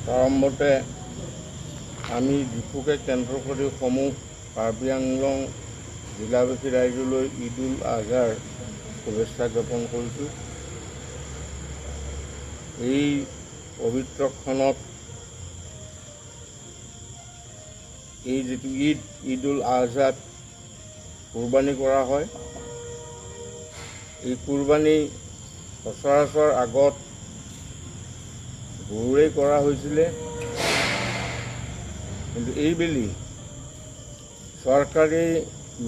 প্ৰাৰম্ভতে আমি ডিফুকে কেন্দ্ৰ কৰি সমূহ কাৰ্বি আংলং জিলাবাসী ৰাইজলৈ ঈদ উল আজহাৰ শুভেচ্ছা জ্ঞাপন কৰিছোঁ। এই পবিত্ৰ ক্ষণত এই যিটো ঈদ উল আজহাত কুৰবানী কৰা হয়, এই কুৰবানী সচৰাচৰ আগত গৰুৰেই কৰা হৈছিলে, কিন্তু এইবেলি চৰকাৰী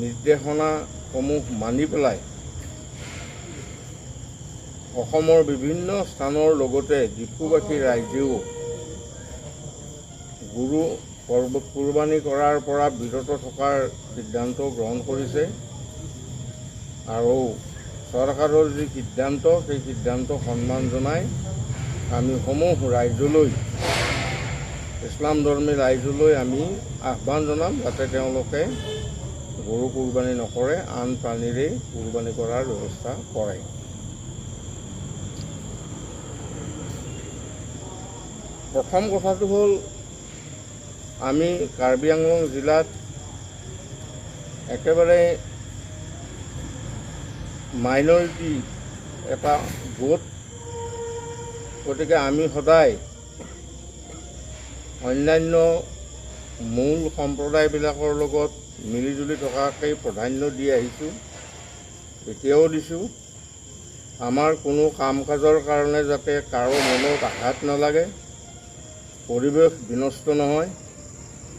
নিৰ্দেশনাসমূহ মানি পেলাই অসমৰ বিভিন্ন স্থানৰ লগতে ডিফুবাসী ৰাইজেও গৰু কুৰবানী কৰাৰ পৰা বিৰত থকাৰ সিদ্ধান্ত গ্ৰহণ কৰিছে আৰু চৰকাৰৰ যি সিদ্ধান্ত সেই সিদ্ধান্ত সন্মান জনাই আমি সমূহ ৰাইজলৈ, ইছলাম ধৰ্মী ৰাইজলৈ আমি আহ্বান জনাম যাতে তেওঁলোকে গৰু কুৰবানী নকৰে, আন প্ৰাণীৰে কুৰবানী কৰাৰ ব্যৱস্থা কৰে। প্ৰথম কথাটো হ'ল, আমি কাৰ্বি আংলং জিলাত একেবাৰে মাইনৰিটি এটা গোট, গতিকে আমি সদায় অন্যান্য মূল সম্প্ৰদায়বিলাকৰ লগত মিলিজুলি থকাকেই প্ৰাধান্য দি আহিছোঁ, এতিয়াও দিছোঁ। আমাৰ কোনো কাম কাজৰ কাৰণে যাতে কাৰো মনত আঘাত নালাগে, পৰিৱেশ বিনষ্ট নহয়,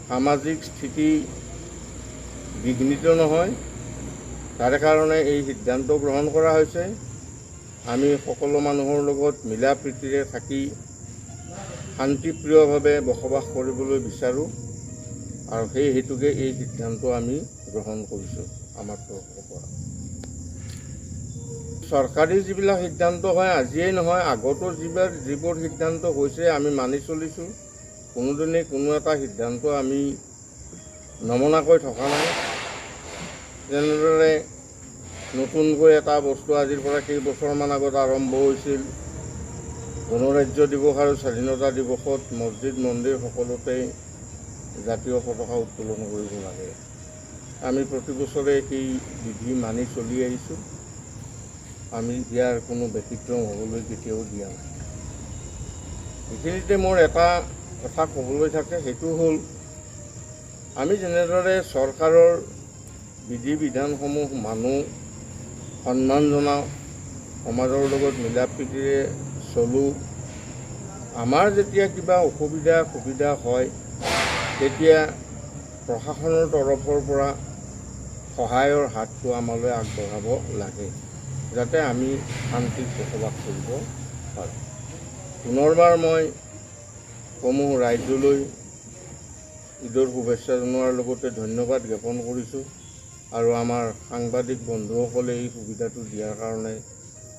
সামাজিক স্থিতি বিঘ্নিত নহয়, তাৰে কাৰণে এই সিদ্ধান্ত গ্ৰহণ কৰা হৈছে। আমি সকলো মানুহৰ লগত মিলা প্ৰীতিৰে থাকি শান্তিপ্ৰিয়ভাৱে বসবাস কৰিবলৈ বিচাৰোঁ আৰু সেই হেতুকে এই সিদ্ধান্ত আমি গ্ৰহণ কৰিছোঁ আমাৰ তৰফৰ পৰা। চৰকাৰী যিবিলাক সিদ্ধান্ত হয় আজিয়েই নহয়, আগতো যিবোৰ সিদ্ধান্ত হৈছে আমি মানি চলিছোঁ। কোনোদিনেই কোনো এটা সিদ্ধান্ত আমি নমনাকৈ থকা নাই। যেনেদৰে নতুনকৈ এটা বস্তু আজিৰ পৰা কেইবছৰমান আগত আৰম্ভ হৈছিল, গণৰাজ্য দিৱস আৰু স্বাধীনতা দিৱসত মছজিদ মন্দিৰ সকলোতে জাতীয় পতাকা উত্তোলন কৰিব লাগে। আমি প্ৰতি বছৰে সেই বিধি মানি চলি আহিছোঁ। আমি ইয়াৰ কোনো ব্যতিক্ৰম হ'বলৈ কেতিয়াও দিয়া নাই। এইখিনিতে মোৰ এটা কথা ক'বলৈ থাকে, সেইটো হ'ল আমি যেনেদৰে চৰকাৰৰ বিধি বিধানসমূহ মানো, সন্মান জনাওঁ, সমাজৰ লগত মিলা প্ৰীতিৰে চলোঁ, আমাৰ যেতিয়া কিবা সুবিধা হয় তেতিয়া প্ৰশাসনৰ তৰফৰ পৰা সহায়ৰ হাতটো আমালৈ আগবঢ়াব লাগে, যাতে আমি শান্তিত বসবাস কৰিব পাৰোঁ। পুনৰবাৰ মই সমূহ ৰাইজলৈ ঈদৰ শুভেচ্ছা জনোৱাৰ লগতে ধন্যবাদ জ্ঞাপন কৰিছোঁ আৰু আমাৰ সাংবাদিক বন্ধুসকলে এই সুবিধাটো দিয়াৰ কাৰণে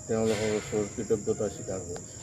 তেওঁলোকৰ ওচৰত কৃতজ্ঞতা স্বীকাৰ কৰিছোঁ।